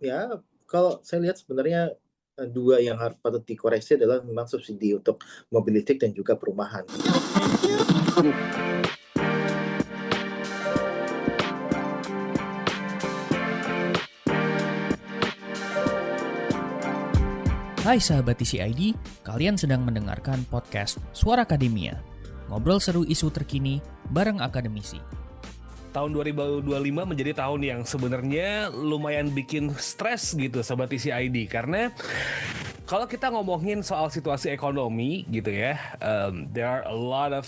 Ya, kalau saya lihat sebenarnya, 2 yang patut dikoreksi adalah memang subsidi untuk mobil listrik dan juga perumahan. Hai sahabat TCID, kalian sedang mendengarkan podcast Suara Akademia. Ngobrol seru isu terkini bareng akademisi. Tahun 2025 menjadi tahun yang sebenarnya lumayan bikin stres gitu Sobat TCID. Karena kalau kita ngomongin soal situasi ekonomi gitu ya, there are a lot of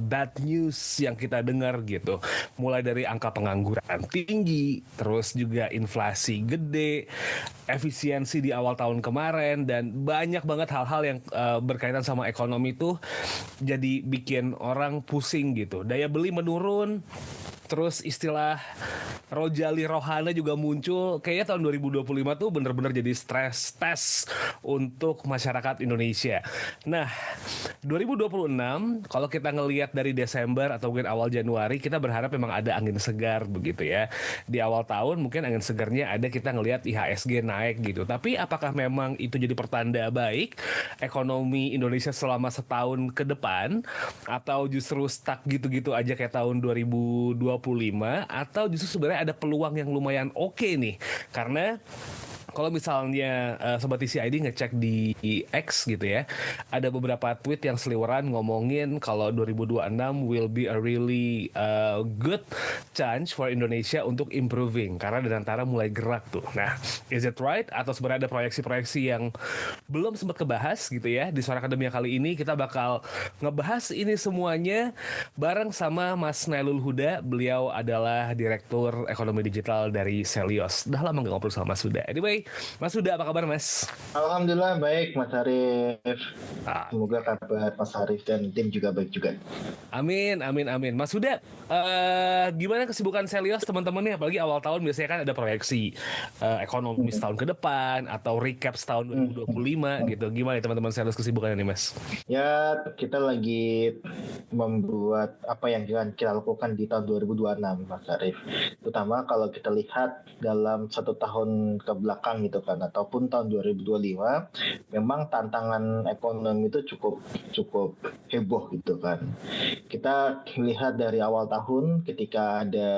bad news yang kita dengar gitu. Mulai dari angka pengangguran tinggi, terus juga inflasi gede, efisiensi di awal tahun kemarin, dan banyak banget hal-hal yang berkaitan sama ekonomi tuh jadi bikin orang pusing gitu. Daya beli menurun. Terus istilah Rojali Rohana juga muncul. Kayaknya tahun 2025 tuh bener-bener jadi stress test untuk masyarakat Indonesia. Nah, 2026 kalau kita ngelihat dari Desember atau mungkin awal Januari, kita berharap memang ada angin segar begitu ya. Di awal tahun mungkin angin segarnya ada, kita ngelihat IHSG naik gitu. Tapi apakah memang itu jadi pertanda baik ekonomi Indonesia selama setahun ke depan, atau justru stuck gitu-gitu aja kayak tahun 2025, atau justru sebenarnya ada peluang yang lumayan oke nih? Karena kalau misalnya Sobat TCID ngecek di X gitu ya, ada beberapa tweet yang seliweran ngomongin kalau 2026 will be a really good chance for Indonesia untuk improving karena Danantara mulai gerak tuh. Nah, is it right? Atau sebenarnya ada proyeksi-proyeksi yang belum sempat kebahas gitu ya? Di Suara Akademia kali ini kita bakal ngebahas ini semuanya bareng sama Mas Nailul Huda. Beliau adalah Direktur Ekonomi Digital dari Selios. Udah lama nggak ngobrol sama Mas Huda. Anyway, Mas Huda, apa kabar Mas? Alhamdulillah baik, Mas Arif. Ah, Semoga kabar Mas Arif dan tim juga baik juga. amin, amin, amin. Mas Huda, gimana kesibukan Selios teman-teman nih? Apalagi awal tahun biasanya kan ada proyeksi ekonomi setahun ke depan atau recap setahun 2025 gitu. Gimana ya teman-teman Selios kesibukannya nih Mas? Ya, kita lagi membuat apa yang akan kita lakukan di tahun 2026, Mas Arif. Terutama kalau kita lihat dalam 1 tahun ke belakang gitu kan, ataupun tahun 2025, memang tantangan ekonomi itu cukup heboh gitu kan. Kita lihat dari awal tahun ketika ada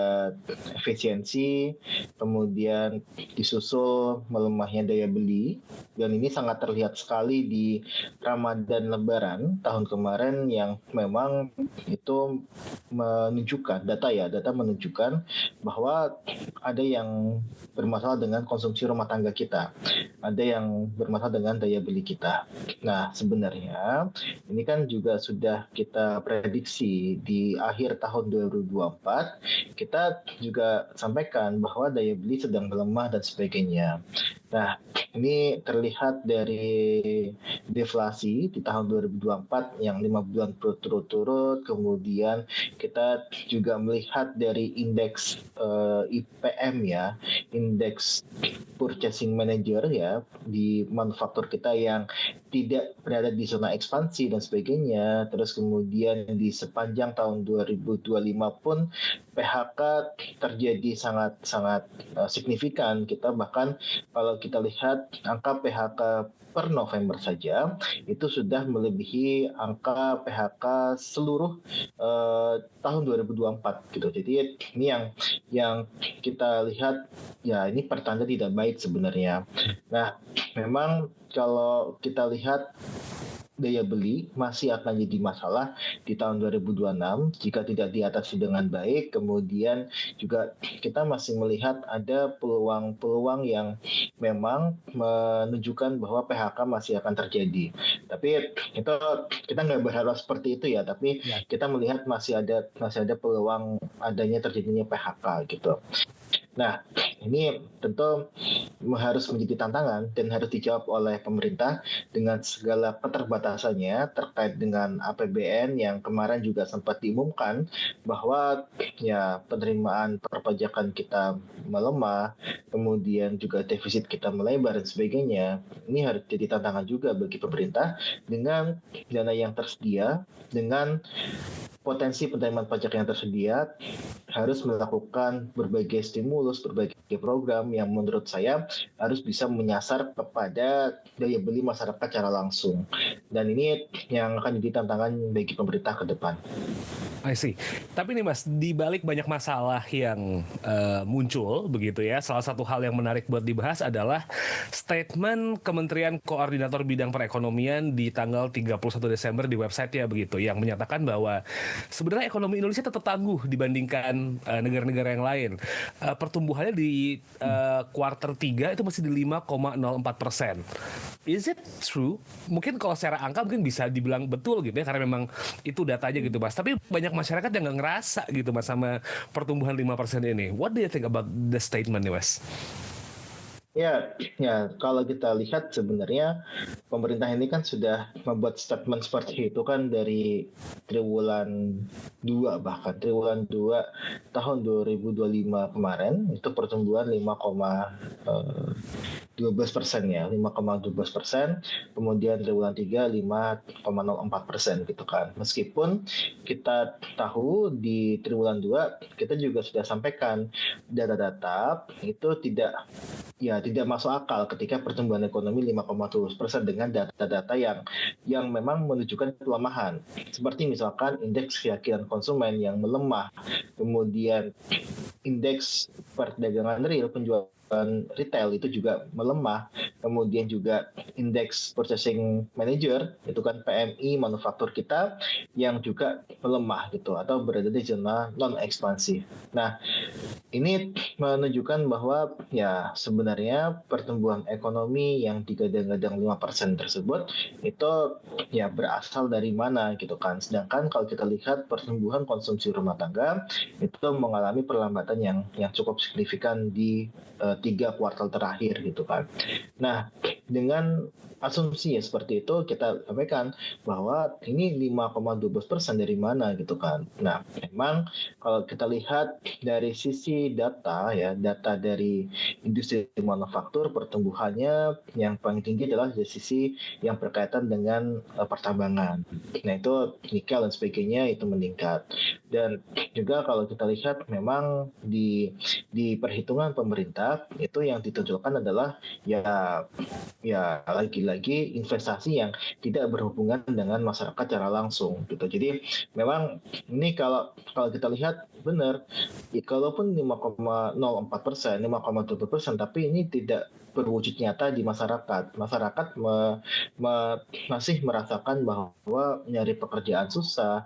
efisiensi, kemudian disusul melemahnya daya beli, dan ini sangat terlihat sekali di Ramadan Lebaran tahun kemarin yang memang itu menunjukkan data menunjukkan bahwa ada yang bermasalah dengan konsumsi rumah tangga kita, ada yang bermasalah dengan daya beli kita. Nah, sebenarnya ini kan juga sudah kita prediksi di akhir tahun 2024, kita juga sampaikan bahwa daya beli sedang melemah dan sebagainya. Nah, ini terlihat dari deflasi di tahun 2024 yang 5 bulan berturut-turut, kemudian kita juga melihat dari indeks IPM ya, indeks purchasing manager ya, di manufaktur kita yang tidak berada di zona ekspansi dan sebagainya. Terus kemudian di sepanjang tahun 2025 pun PHK terjadi sangat signifikan. Kita bahkan kalau kita lihat angka PHK per November saja itu sudah melebihi angka PHK seluruh tahun 2024 gitu. Jadi ini yang kita lihat ya, ini pertanda tidak baik sebenarnya. Nah, memang kalau kita lihat daya beli masih akan jadi masalah di tahun 2026 jika tidak diatasi dengan baik. Kemudian juga kita masih melihat ada peluang-peluang yang memang menunjukkan bahwa PHK masih akan terjadi. Tapi kita nggak berharap seperti itu ya. Tapi kita melihat masih ada peluang adanya terjadinya PHK gitu. Nah, ini tentu harus menjadi tantangan dan harus dijawab oleh pemerintah dengan segala keterbatasannya terkait dengan APBN yang kemarin juga sempat diumumkan bahwa ya penerimaan perpajakan kita melemah, kemudian juga defisit kita melebar dan sebagainya. Ini harus jadi tantangan juga bagi pemerintah dengan dana yang tersedia, dengan potensi penerimaan pajak yang tersedia harus melakukan berbagai stimulus, berbagai program yang menurut saya harus bisa menyasar kepada daya beli masyarakat secara langsung. Dan ini yang akan jadi tantangan bagi pemerintah ke depan. I see. Tapi nih Mas, di balik banyak masalah yang muncul begitu ya, salah satu hal yang menarik buat dibahas adalah statement Kementerian Koordinator Bidang Perekonomian di tanggal 31 Desember di website-nya begitu, yang menyatakan bahwa sebenarnya ekonomi Indonesia tetap tangguh dibandingkan negara-negara yang lain. Pertumbuhannya di kuartal 3 itu masih di 5,04%. Is it true? Mungkin kalau secara angka mungkin bisa dibilang betul gitu ya, karena memang itu datanya gitu Mas. Tapi banyak masyarakat yang nggak ngerasa gitu Mas sama pertumbuhan 5% ini. What do you think about the statement nih Mas? Ya, kalau kita lihat sebenarnya pemerintah ini kan sudah membuat statement seperti itu kan dari triwulan 2 bahkan triwulan 2 tahun 2025 kemarin itu pertumbuhan 5,12% ya, 5,12%. Kemudian triwulan 3 5,04% gitu kan. Meskipun kita tahu di triwulan 2 kita juga sudah sampaikan data-data itu tidak masuk akal ketika pertumbuhan ekonomi 5,12% dengan data-data yang memang menunjukkan pelemahan. Seperti misalkan indeks keyakinan konsumen yang melemah, kemudian indeks perdagangan real penjualan retail itu juga melemah, kemudian juga indeks purchasing manager itu kan PMI manufaktur kita yang juga melemah gitu atau berada di zona non ekspansif. Nah, ini menunjukkan bahwa ya sebenarnya pertumbuhan ekonomi yang digadang-gadang 5% tersebut itu ya berasal dari mana gitu kan. Sedangkan kalau kita lihat pertumbuhan konsumsi rumah tangga itu mengalami perlambatan yang cukup signifikan di 3 kuartal terakhir gitu kan. Nah, dengan asumsi ya seperti itu kita sampaikan bahwa ini 5,12% dari mana gitu kan. Nah, memang kalau kita lihat dari sisi data dari industri manufaktur pertumbuhannya yang paling tinggi adalah dari sisi yang berkaitan dengan pertambangan. Nah, itu nikel dan sebagainya itu meningkat. Dan juga kalau kita lihat memang di perhitungan pemerintah itu yang ditunjukkan adalah ya lagi-lagi investasi yang tidak berhubungan dengan masyarakat secara langsung gitu. Jadi memang ini kalau kita lihat benar, kalaupun 5,04%, 5,7%, tapi ini tidak berwujud nyata di masyarakat. Masyarakat masih merasakan bahwa nyari pekerjaan susah.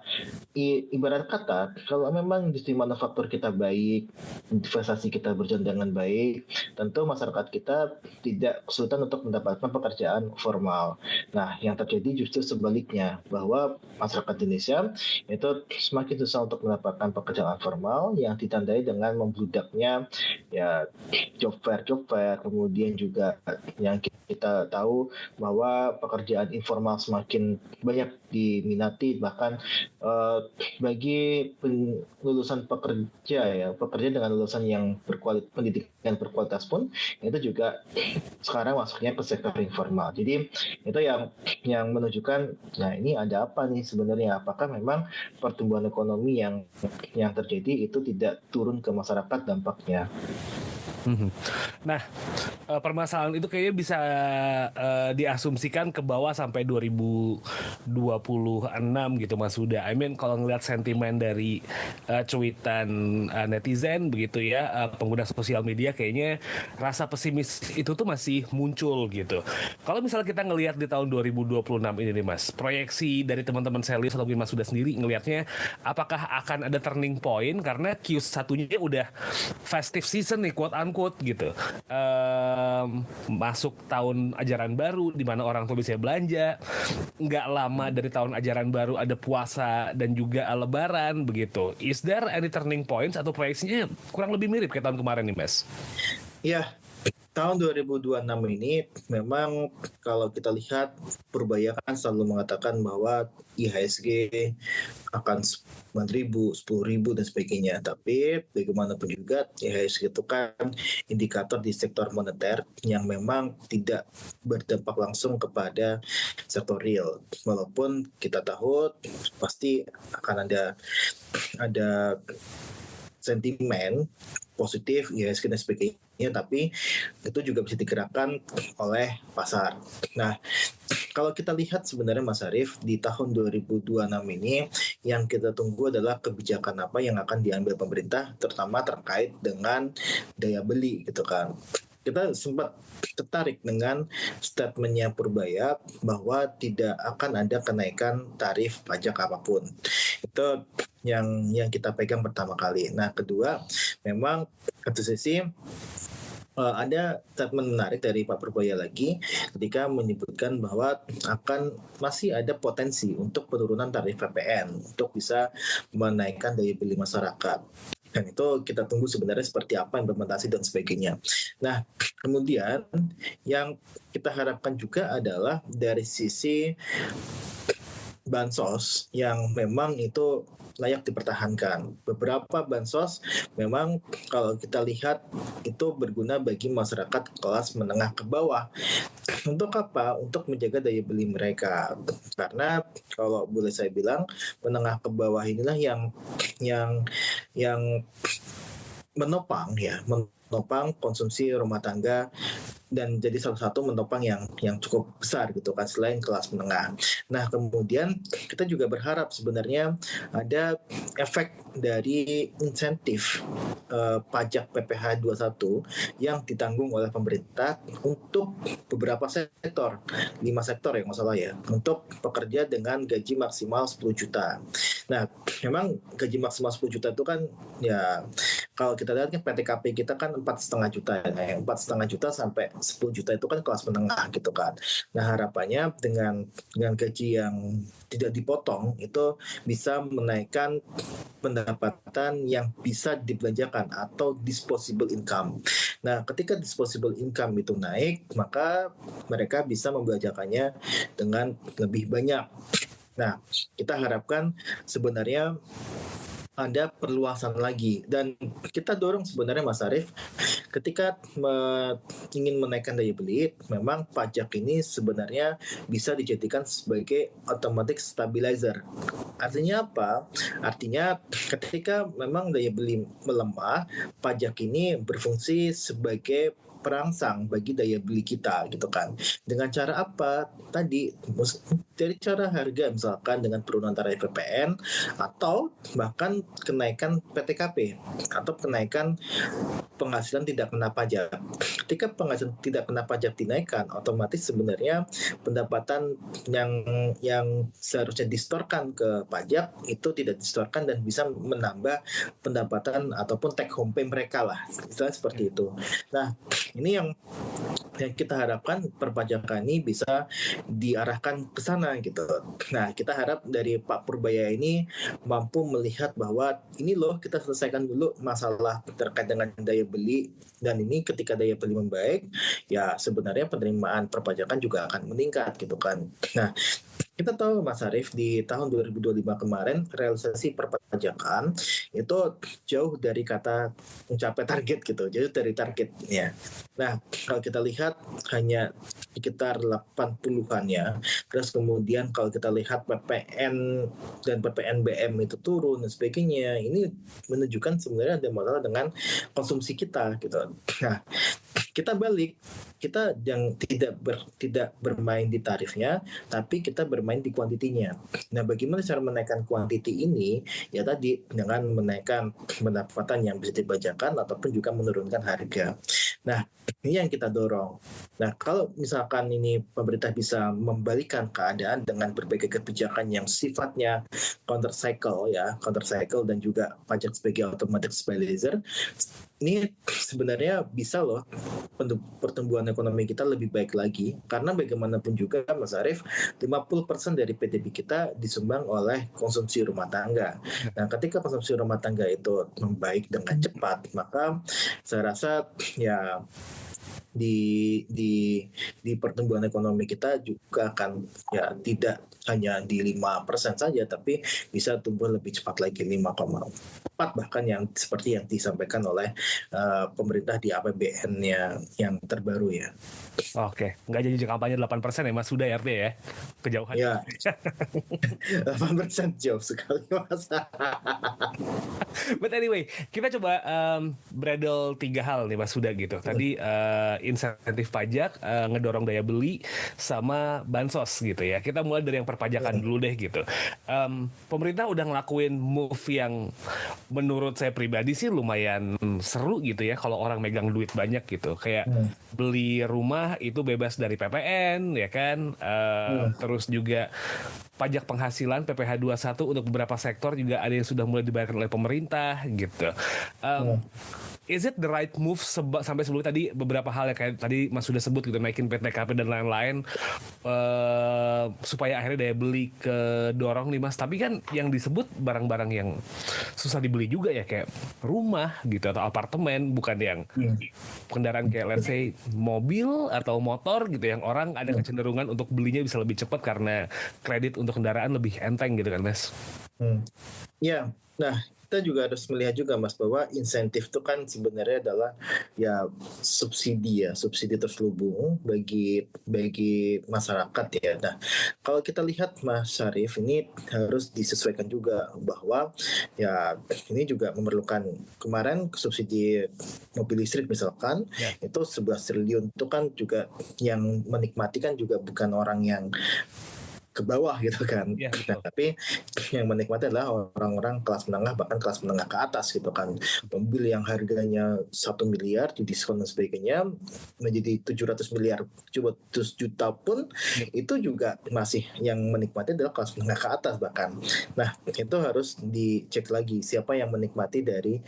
Ibarat kata, kalau memang industri manufaktur kita baik, investasi kita berjalan dengan baik, tentu masyarakat kita tidak kesulitan untuk mendapatkan pekerjaan formal. Nah, yang terjadi justru sebaliknya, bahwa masyarakat Indonesia itu semakin susah untuk mendapatkan pekerjaan formal yang ditandai dengan membludaknya ya job fair, kemudian juga yang kita tahu bahwa pekerjaan informal semakin banyak diminati, bahkan bagi lulusan pekerja dengan lulusan yang pendidikan berkualitas pun itu juga sekarang masuknya ke sektor informal. Jadi itu yang menunjukkan, nah ini ada apa nih sebenarnya? Apakah memang pertumbuhan ekonomi yang terjadi itu tidak turun ke masyarakat dampaknya? Nah, permasalahan itu kayaknya bisa diasumsikan ke bawah sampai 2026 gitu Mas Huda. I mean kalau ngelihat sentimen dari cuitan netizen begitu ya, pengguna sosial media, kayaknya rasa pesimis itu tuh masih muncul gitu. Kalau misalnya kita ngelihat di tahun 2026 ini nih Mas, proyeksi dari teman-teman sales atau Mas Huda sendiri ngelihatnya apakah akan ada turning point karena Q1-nya udah festive season nih, quote unquote gitu. Masuk tahun ajaran baru di mana orang tua bisa belanja. Nggak lama dari tahun ajaran baru ada puasa dan juga lebaran begitu. Is there any turning points atau proyeksinya kurang lebih mirip kayak tahun kemarin nih Mas? Ya, tahun 2026 ini memang kalau kita lihat Purbaya kan selalu mengatakan bahwa IHSG akan 9.000, 10.000 dan sebagainya. Tapi bagaimanapun juga IHSG itu kan indikator di sektor moneter yang memang tidak berdampak langsung kepada sektor real. Walaupun kita tahu pasti akan ada sentimen positif IHSG dan sebagainya, tapi itu juga bisa digerakkan oleh pasar. Nah, kalau kita lihat sebenarnya Mas Arief di tahun 2026 ini yang kita tunggu adalah kebijakan apa yang akan diambil pemerintah, terutama terkait dengan daya beli gitu kan. Kita sempat tertarik dengan statementnya Purbaya bahwa tidak akan ada kenaikan tarif pajak apapun. Itu yang kita pegang pertama kali. Nah, kedua, memang satu sisi ada statement menarik dari Pak Purbaya lagi ketika menyebutkan bahwa masih ada potensi untuk penurunan tarif PPN untuk bisa menaikkan daya beli masyarakat. Dan itu kita tunggu sebenarnya seperti apa implementasi dan sebagainya. Nah, kemudian yang kita harapkan juga adalah dari sisi bansos yang memang itu layak dipertahankan. Beberapa bansos memang kalau kita lihat itu berguna bagi masyarakat kelas menengah ke bawah. Untuk apa? Untuk menjaga daya beli mereka. Karena kalau boleh saya bilang menengah ke bawah inilah yang menopang konsumsi rumah tangga dan jadi salah satu menopang yang cukup besar gitu kan selain kelas menengah. Nah, kemudian kita juga berharap sebenarnya ada efek dari insentif pajak PPh 21 yang ditanggung oleh pemerintah untuk beberapa sektor, 5 sektor ya nggak salah ya, untuk pekerja dengan gaji maksimal 10 juta. Nah, memang gaji maksimal 10 juta itu kan ya kalau kita lihat kan PTKP kita kan 4,5 juta ya, 4,5 juta sampai 10 juta itu kan kelas menengah gitu kan. Nah, harapannya dengan gaji yang tidak dipotong itu bisa menaikkan pendapatan yang bisa dibelanjakan atau disposable income. Nah, ketika disposable income itu naik, maka mereka bisa membelanjakannya dengan lebih banyak. Nah, kita harapkan sebenarnya ada perluasan lagi dan kita dorong sebenarnya Mas Arief ketika ingin menaikkan daya beli, memang pajak ini sebenarnya bisa dijadikan sebagai automatic stabilizer. Artinya apa? Artinya ketika memang daya beli melemah, pajak ini berfungsi sebagai perangsang bagi daya beli kita gitu kan. Dengan cara apa? Tadi dari cara harga misalkan dengan penurunan tarif PPN atau bahkan kenaikan PTKP atau kenaikan penghasilan tidak kena pajak. Ketika penghasilan tidak kena pajak dinaikkan, otomatis sebenarnya pendapatan yang seharusnya distorkan ke pajak itu tidak distorkan dan bisa menambah pendapatan ataupun take home pay mereka lah. Istilahnya seperti itu. Nah, ini yang kita harapkan perpajakan ini bisa diarahkan ke sana gitu. Nah, kita harap dari Pak Purbaya ini mampu melihat bahwa ini loh kita selesaikan dulu masalah terkait dengan daya beli, dan ini ketika daya beli membaik ya sebenarnya penerimaan perpajakan juga akan meningkat gitu kan. Nah, kita tahu Mas Arief di tahun 2025 kemarin realisasi perpajakan itu jauh dari kata mencapai target gitu, jauh dari targetnya. Nah, kalau kita lihat hanya sekitar 80-an-nya. Terus kemudian kalau kita lihat PPN dan PPNBM itu turun dan sebagainya, ini menunjukkan sebenarnya ada masalah dengan konsumsi kita gitu. Nah, kita balik, kita yang tidak bermain di tarifnya, tapi kita bermain di kuantitinya. Nah, bagaimana cara menaikkan kuantiti ini? Ya tadi dengan menaikkan pendapatan yang bisa dibajakan ataupun juga menurunkan harga. Nah, ini yang kita dorong. Nah, kalau misalkan ini pemerintah bisa membalikkan keadaan dengan berbagai kebijakan yang sifatnya counter cycle dan juga pajak sebagai automatic stabilizer, ini sebenarnya bisa loh pertumbuhan ekonomi kita lebih baik lagi, karena bagaimanapun juga Mas Arief 50% dari PDB kita disumbang oleh konsumsi rumah tangga. Nah, ketika konsumsi rumah tangga itu membaik dengan cepat, maka saya rasa ya di pertumbuhan ekonomi kita juga akan ya tidak hanya di 5% saja, tapi bisa tumbuh lebih cepat lagi 5,4 bahkan yang seperti yang disampaikan oleh pemerintah di APBN-nya yang terbaru ya. Oke, nggak jadi kampanye 8% ya Mas, sudah ya artinya ya, kejauhan. Ya, 8% jauh sekali Mas. But anyway, kita coba bredel 3 hal nih Mas Huda gitu. Tadi insentif pajak, ngedorong daya beli, sama bansos gitu ya. Kita mulai dari yang perpajakan dulu deh gitu. Pemerintah udah ngelakuin move yang menurut saya pribadi sih lumayan seru gitu ya kalau orang megang duit banyak gitu. Kayak beli rumah itu bebas dari PPN ya kan. Terus juga pajak penghasilan PPh 21 untuk beberapa sektor juga ada yang sudah mulai dibayarkan oleh pemerintah gitu. Is it the right move sampai sebelum tadi beberapa hal yang kayak tadi Mas sudah sebut gitu, naikin PTKP dan lain-lain supaya akhirnya daya beli kedorong nih Mas. Tapi kan yang disebut barang-barang yang susah dibeli juga ya, kayak rumah gitu atau apartemen, bukan yang kendaraan kayak let's say mobil atau motor gitu yang orang ada kecenderungan untuk belinya bisa lebih cepat karena kredit untuk kendaraan lebih enteng gitu kan Mas. Ya, nah kita juga harus melihat juga Mas bahwa insentif itu kan sebenarnya adalah ya subsidi terselubung bagi masyarakat ya. Nah kalau kita lihat Mas Syarif, ini harus disesuaikan juga bahwa ya ini juga memerlukan, kemarin subsidi mobil listrik misalkan itu 11 triliun itu kan juga yang menikmati kan juga bukan orang yang ke bawah gitu kan, tapi yang menikmati adalah orang-orang kelas menengah, bahkan kelas menengah ke atas gitu kan. Mobil yang harganya 1 miliar didiskon dan sebagainya menjadi 700 miliar, 700 juta pun itu juga masih yang menikmati adalah kelas menengah ke atas bahkan. Nah itu harus dicek lagi siapa yang menikmati dari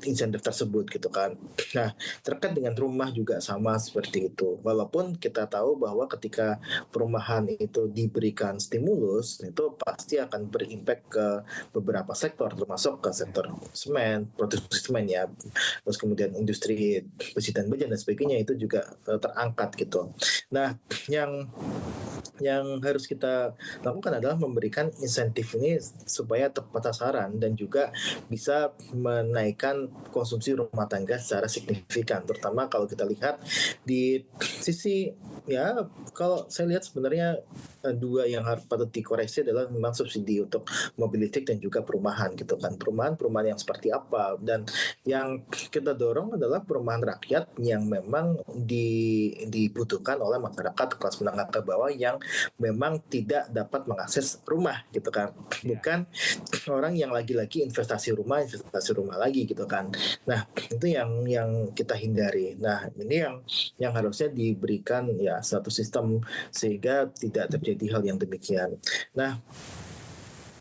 insentif tersebut gitu kan. Nah terkait dengan rumah juga sama seperti itu, walaupun kita tahu bahwa ketika perumahan itu diberikan stimulus itu pasti akan berimpact ke beberapa sektor, termasuk ke sektor semen, produksi semen ya, terus kemudian industri besi dan baja dan sebagainya itu juga terangkat gitu. Nah yang harus kita lakukan adalah memberikan insentif ini supaya tepat sasaran dan juga bisa menaikkan konsumsi rumah tangga secara signifikan, terutama kalau kita lihat di sisi ya, kalau saya lihat sebenarnya dua yang harus patut dikoreksi adalah memang subsidi untuk mobil listrik dan juga perumahan gitu kan. Perumahan yang seperti apa, dan yang kita dorong adalah perumahan rakyat yang memang dibutuhkan oleh masyarakat kelas menengah ke bawah yang memang tidak dapat mengakses rumah gitu kan. Bukan orang yang lagi-lagi investasi rumah lagi gitu kan. Nah itu yang kita hindari. Nah ini yang harusnya diberikan ya satu sistem sehingga tidak terjadi hal yang demikian. Nah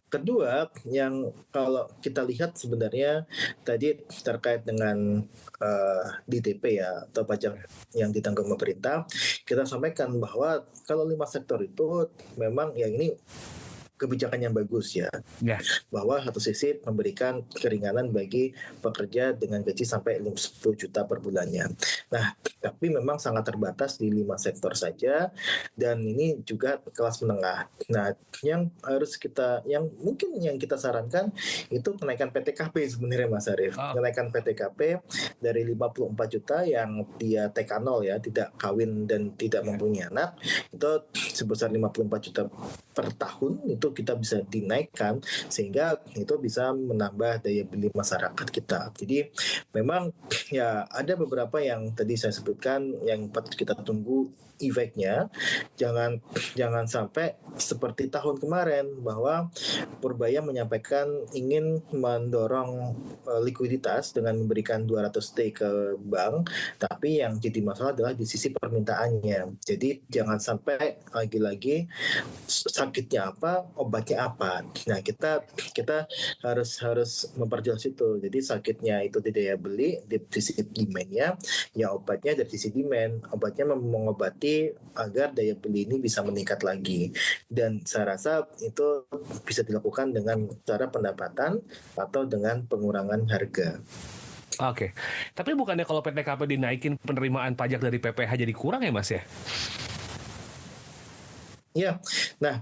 kedua, yang kalau kita lihat sebenarnya tadi terkait dengan DTP ya, atau pajak yang ditanggung pemerintah, kita sampaikan bahwa kalau 5 sektor itu memang ya ini kebijakan yang bagus ya. Bahwa satu sisi memberikan keringanan bagi pekerja dengan gaji sampai 10 juta per bulannya. Nah, tapi memang sangat terbatas di 5 sektor saja, dan ini juga kelas menengah. Nah, yang kita sarankan itu kenaikan PTKP sebenarnya Mas Arief. Kenaikan PTKP dari 54 juta yang dia TK0 ya, tidak kawin dan tidak mempunyai anak, itu sebesar 54 juta per tahun itu kita bisa dinaikkan sehingga itu bisa menambah daya beli masyarakat kita. Jadi memang ya ada beberapa yang tadi saya sebutkan yang patut kita tunggu efeknya. Jangan sampai seperti tahun kemarin bahwa Purbaya menyampaikan ingin mendorong likuiditas dengan memberikan 200T ke bank, tapi yang jadi masalah adalah di sisi permintaannya. Jadi jangan sampai lagi-lagi sakitnya apa, obatnya apa. Nah kita harus memperjelas itu. Jadi sakitnya itu di daya beli, di sisi demand-nya, ya obatnya dari sisi demand. Obatnya mengobati agar daya beli ini bisa meningkat lagi, dan saya rasa itu bisa dilakukan dengan cara pendapatan atau dengan pengurangan harga. Oke. Tapi bukannya kalau PTKP dinaikin penerimaan pajak dari PPH jadi kurang ya Mas ya? Ya, nah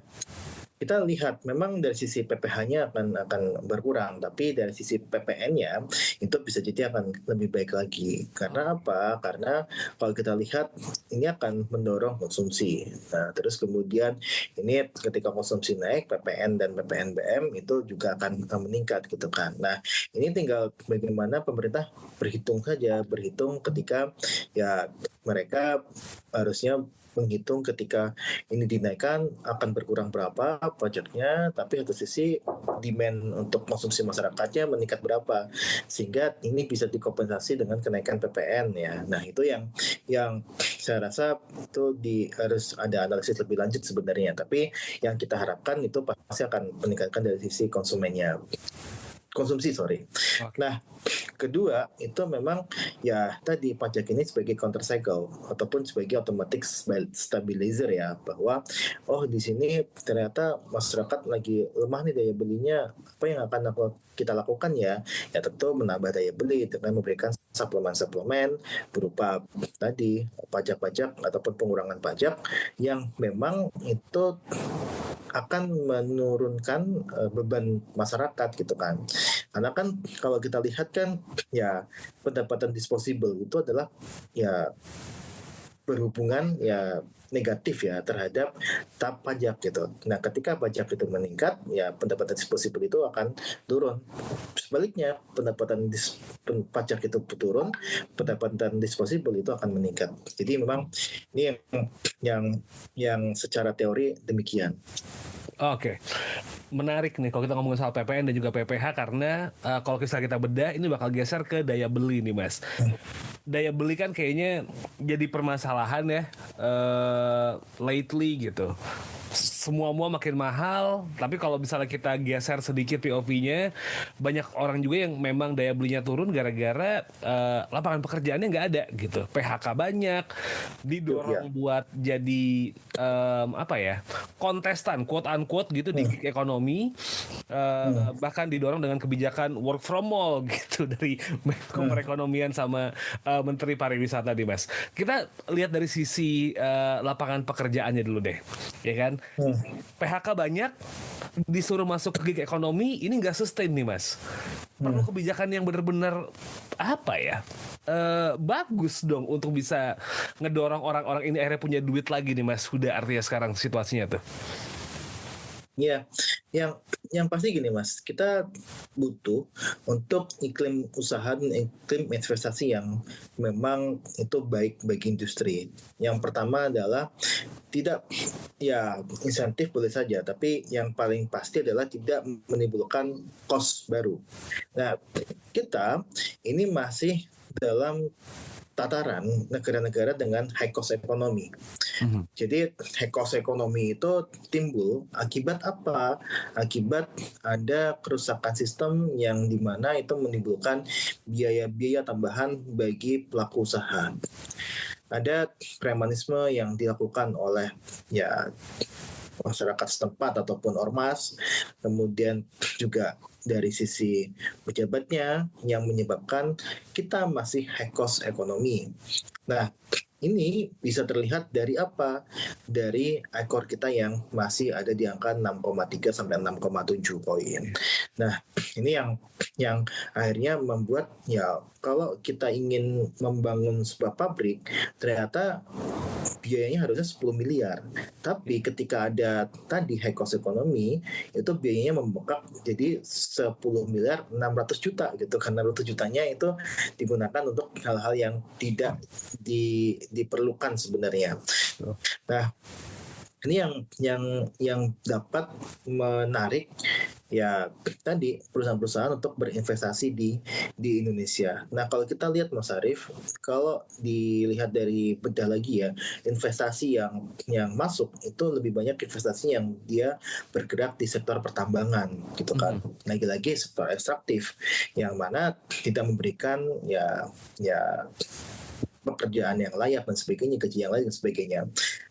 kita lihat memang dari sisi PPH-nya akan berkurang, tapi dari sisi PPN-nya itu bisa jadi akan lebih baik lagi. Karena apa? Karena kalau kita lihat ini akan mendorong konsumsi. Nah, terus kemudian ini ketika konsumsi naik, PPN dan PPNBM itu juga akan meningkat gitu kan. Nah, ini tinggal bagaimana pemerintah berhitung ketika ya mereka harusnya menghitung ketika ini dinaikkan akan berkurang berapa pajaknya, tapi satu sisi demand untuk konsumsi masyarakatnya meningkat berapa, sehingga ini bisa dikompensasi dengan kenaikan PPN ya. Nah itu yang saya rasa itu harus ada analisis lebih lanjut sebenarnya, tapi yang kita harapkan itu pasti akan meningkatkan dari sisi konsumsi. Nah, kedua itu memang ya tadi pajak ini sebagai counter cycle ataupun sebagai automatic stabilizer ya, bahwa di sini ternyata masyarakat lagi lemah nih daya belinya, apa yang akan kita lakukan ya tentu menambah daya beli dengan memberikan suplemen berupa tadi pajak-pajak ataupun pengurangan pajak yang memang itu akan menurunkan beban masyarakat gitu kan. Karena kan kalau kita lihat kan ya pendapatan disposable itu adalah ya berhubungan ya negatif ya terhadap tahap pajak gitu. Nah, ketika pajak itu meningkat, ya pendapatan disposable itu akan turun. Sebaliknya, pajak itu turun, pendapatan disposable itu akan meningkat. Jadi memang ini yang secara teori demikian. Oke. Menarik nih kalau kita ngomongin soal PPN dan juga PPH, karena kalau kita bedah ini bakal geser ke daya beli nih Mas. Daya beli kan kayaknya jadi permasalahan ya lately gitu. Semua makin mahal, tapi kalau misalnya kita geser sedikit POV-nya, banyak orang juga yang memang daya belinya turun gara-gara lapangan pekerjaannya nggak ada gitu. PHK banyak, didorong buat jadi kontestan quote unquote gitu di gig ekonomi, bahkan didorong dengan kebijakan work from all gitu dari Menko Perekonomian sama Menteri Pariwisata nih Mas. Kita lihat dari sisi lapangan pekerjaannya dulu deh, ya kan? PHK banyak, disuruh masuk ke gig ekonomi, ini nggak sustain nih Mas. Perlu kebijakan yang benar-benar bagus dong untuk bisa ngedorong orang-orang ini akhirnya punya duit lagi nih Mas. Udah artinya sekarang situasinya tuh. Ya, yang pasti gini Mas, kita butuh untuk iklim usaha dan iklim investasi yang memang itu baik bagi industri. Yang pertama adalah tidak insentif boleh saja, tapi yang paling pasti adalah tidak menimbulkan cost baru. Nah, kita ini masih dalam tataran negara-negara dengan high cost ekonomi. Jadi high cost ekonomi itu timbul akibat apa? Akibat ada kerusakan sistem yang dimana itu menimbulkan biaya-biaya tambahan bagi pelaku usaha. Ada premanisme yang dilakukan oleh masyarakat setempat ataupun ormas, kemudian juga dari sisi pejabatnya yang menyebabkan kita masih high cost ekonomi. Nah, ini bisa terlihat dari apa? Dari ekor kita yang masih ada di angka 6,3 sampai 6,7 poin. Nah, ini yang akhirnya membuat kalau kita ingin membangun sebuah pabrik, ternyata biayanya harusnya 10 miliar. Tapi ketika ada tadi high cost ekonomi, itu biayanya membengkak jadi 10 miliar 600 juta gitu. Karena 600 jutanya itu digunakan untuk hal-hal yang tidak diperlukan sebenarnya. Nah, ini yang dapat menarik tadi perusahaan-perusahaan untuk berinvestasi di Indonesia. Nah, kalau kita lihat Mas Arief, kalau dilihat dari bedah lagi investasi yang masuk itu lebih banyak investasi yang dia bergerak di sektor pertambangan gitu kan. Lagi-lagi sektor ekstraktif yang mana tidak memberikan pekerjaan yang layak dan sebagainya, gaji yang layak dan sebagainya.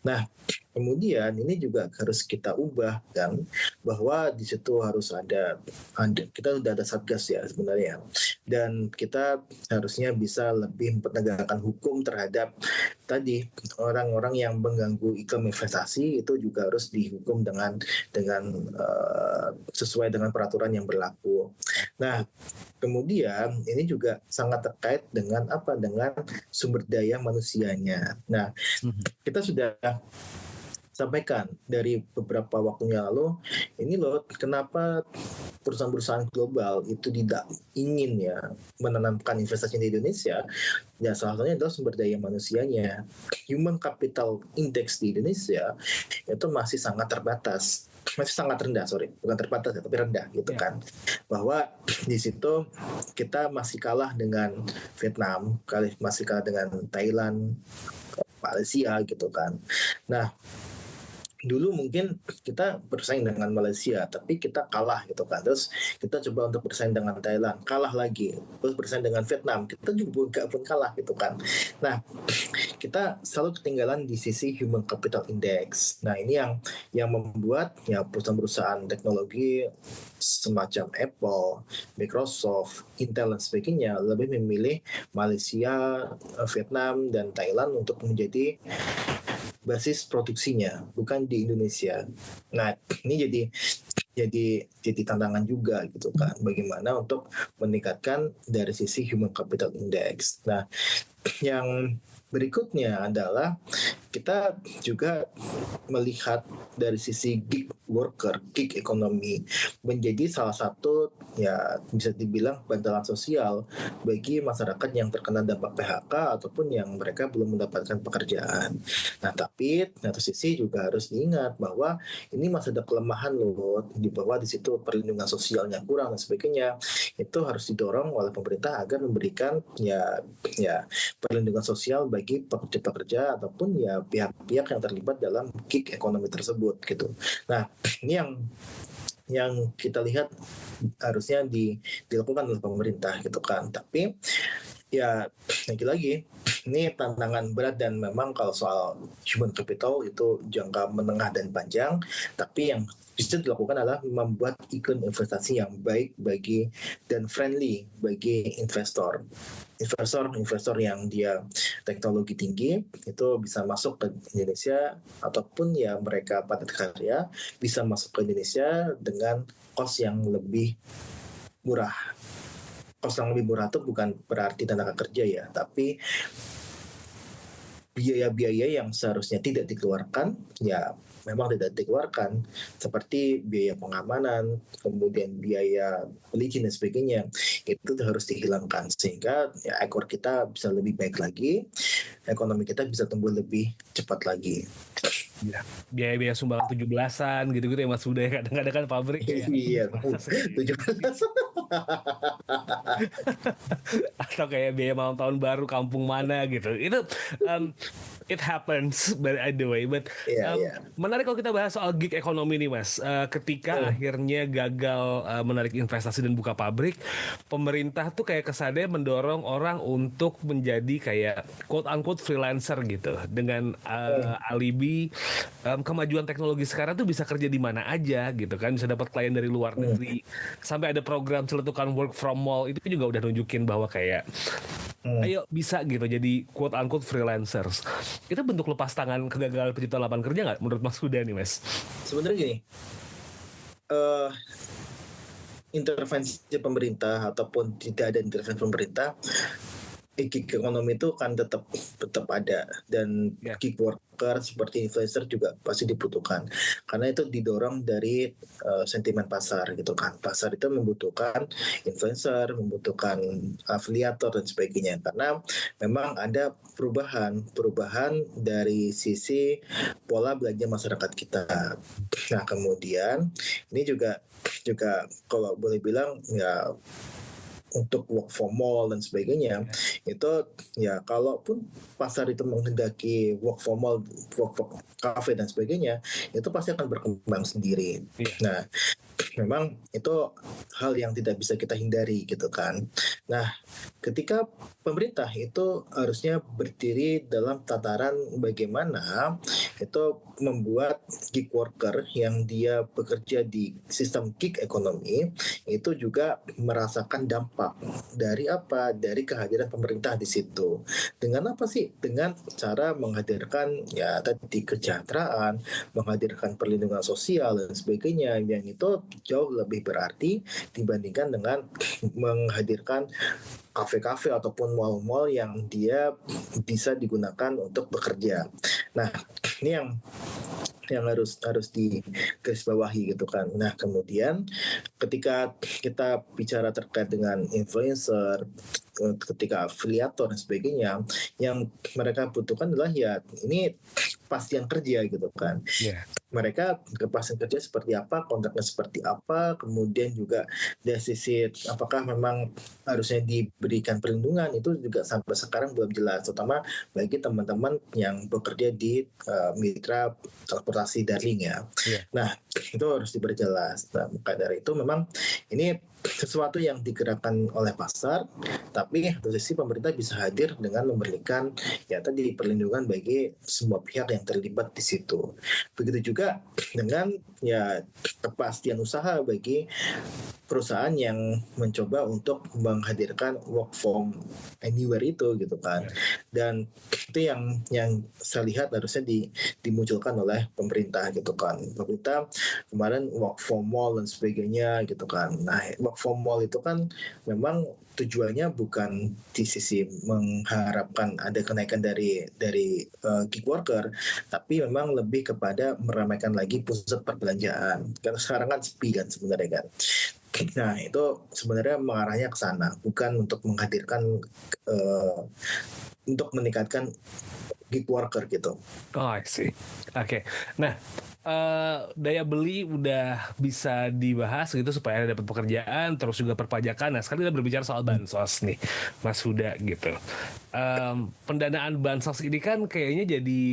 Nah, kemudian ini juga harus kita ubah kan, bahwa di situ harus ada kita sudah ada satgas ya sebenarnya, dan kita harusnya bisa lebih menegakkan hukum terhadap tadi orang-orang yang mengganggu iklim investasi, itu juga harus dihukum dengan sesuai dengan peraturan yang berlaku. Nah, kemudian ini juga sangat terkait dengan dengan sumber daya manusianya. Nah, kita sudah sampaikan dari beberapa waktu yang lalu, ini loh kenapa perusahaan-perusahaan global itu tidak ingin ya menanamkan investasi di Indonesia. Ya, salah satunya adalah sumber daya manusianya. Human Capital Index di Indonesia itu masih sangat terbatas. Masih sangat rendah, bukan terbatas ya, tapi rendah gitu kan. Bahwa di situ kita masih kalah dengan Vietnam, masih kalah dengan Thailand, Malaysia gitu kan. Nah, dulu mungkin kita bersaing dengan Malaysia, tapi kita kalah gitu kan. Terus kita coba untuk bersaing dengan Thailand, kalah lagi. Terus bersaing dengan Vietnam, kita juga pun kalah gitu kan. Nah, kita selalu ketinggalan di sisi Human Capital Index. Nah, ini yang membuat ya perusahaan-perusahaan teknologi semacam Apple, Microsoft, Intel dan sebagainya lebih memilih Malaysia, Vietnam dan Thailand untuk menjadi basis produksinya, bukan di Indonesia. Nah, ini jadi tantangan juga gitu kan, bagaimana untuk meningkatkan dari sisi Human Capital Index. Nah, yang berikutnya adalah kita juga melihat dari sisi gig worker, gig ekonomi menjadi salah satu ya bisa dibilang bantalan sosial bagi masyarakat yang terkena dampak PHK ataupun yang mereka belum mendapatkan pekerjaan. Nah, tapi satu sisi juga harus diingat bahwa ini masih ada kelemahan loh, di bawah di situ perlindungan sosialnya kurang dan sebagainya. Itu harus didorong oleh pemerintah agar memberikan ya perlindungan sosial bagi pekerja-pekerja ataupun ya pihak-pihak yang terlibat dalam gig ekonomi tersebut gitu. Nah, ini yang kita lihat harusnya dilakukan oleh pemerintah gitu kan. Tapi ya lagi-lagi ini tantangan berat, dan memang kalau soal human capital itu jangka menengah dan panjang, tapi yang bisa dilakukan adalah membuat iklim investasi yang baik bagi dan friendly bagi investor yang dia teknologi tinggi itu bisa masuk ke Indonesia, ataupun ya mereka padat karya bisa masuk ke Indonesia dengan cost yang lebih murah. Cost yang lebih murah itu bukan berarti tenaga kerja ya, tapi biaya-biaya yang seharusnya tidak dikeluarkan ya memang tidak dikeluarkan, seperti biaya pengamanan, kemudian biaya pelitian dan sebagainya, itu harus dihilangkan sehingga ya ekor kita bisa lebih baik lagi, ekonomi kita bisa tumbuh lebih cepat lagi. Ya, biaya-biaya sumbangan 17-an gitu-gitu ya Mas Budha, kadang-kadang kan pabrik ya. Iya, 17. Atau kayak biaya malam tahun baru kampung mana gitu. Itu it happens by the way, but menarik kalau kita bahas soal gig ekonomi nih Mas. Ketika akhirnya gagal menarik investasi dan buka pabrik, pemerintah tuh kayak kesannya mendorong orang untuk menjadi kayak quote unquote freelancer gitu, dengan alibi kemajuan teknologi sekarang tuh bisa kerja di mana aja gitu kan, bisa dapat klien dari luar negeri, sampai ada program celetukan work from mall itu juga udah nunjukin bahwa kayak ayo bisa gitu jadi quote unquote freelancers. Itu bentuk lepas tangan kegagalan penciptaan lapangan kerja nggak menurut Mas Huda nih Mas? Sebenarnya gini, intervensi pemerintah ataupun tidak ada intervensi pemerintah, gig ekonomi itu kan tetap ada, dan gig worker seperti influencer juga pasti dibutuhkan karena itu didorong dari sentimen pasar gitu kan. Pasar itu membutuhkan influencer, membutuhkan afiliator dan sebagainya, karena memang ada perubahan dari sisi pola belanja masyarakat kita. Nah, kemudian ini juga kalau boleh bilang ya untuk work from mall dan sebagainya, itu ya kalaupun pasar itu menghendaki work from mall, work from cafe dan sebagainya, itu pasti akan berkembang sendiri. Nah, memang itu hal yang tidak bisa kita hindari gitu kan. Nah, ketika pemerintah itu harusnya berdiri dalam tataran bagaimana itu membuat gig worker yang dia bekerja di sistem gig ekonomi itu juga merasakan dampak dari apa? Dari kehadiran pemerintah di situ. Dengan apa sih? Dengan cara menghadirkan ya tadi kesejahteraan, menghadirkan perlindungan sosial dan sebagainya yang itu jauh lebih berarti dibandingkan dengan menghadirkan kafe-kafe ataupun mall-mall yang dia bisa digunakan untuk bekerja. Nah, ini yang harus digarisbawahi gitu kan. Nah, kemudian ketika kita bicara terkait dengan influencer, ketika afiliator dan sebagainya, yang mereka butuhkan adalah ya ini kepastian kerja gitu kan. Yeah. Mereka kepastian kerja seperti apa, kontraknya seperti apa, kemudian juga dari sisi apakah memang harusnya diberikan perlindungan itu juga sampai sekarang belum jelas, terutama bagi teman-teman yang bekerja di mitra transportasi daring ya. Yeah. Nah, itu harus diperjelas. Nah, maka dari itu memang ini sesuatu yang digerakkan oleh pasar, tapi di sisi pemerintah bisa hadir dengan memberikan ya tadi perlindungan bagi semua pihak yang terlibat di situ. Begitu juga dengan ya kepastian usaha bagi perusahaan yang mencoba untuk menghadirkan work from anywhere itu gitu kan. Dan itu yang saya lihat harusnya dimunculkan oleh pemerintah gitu kan. Pemerintah kemarin work from mall dan sebagainya gitu kan. Nah, work from mall itu kan memang tujuannya bukan di sisi mengharapkan ada kenaikan dari gig worker, tapi memang lebih kepada meramaikan lagi pusat perbelanjaan. Karena sekarang kan sepi kan sebenarnya kan. Nah, itu sebenarnya mengarahnya ke sana, bukan untuk menghadirkan untuk meningkatkan gig worker gitu. Oh, I see. Oke. Nah, daya beli udah bisa dibahas gitu supaya ada dapat pekerjaan, terus juga perpajakan. Nah, sekarang kita berbicara soal bansos nih, Mas Huda gitu. Pendanaan bansos ini kan kayaknya jadi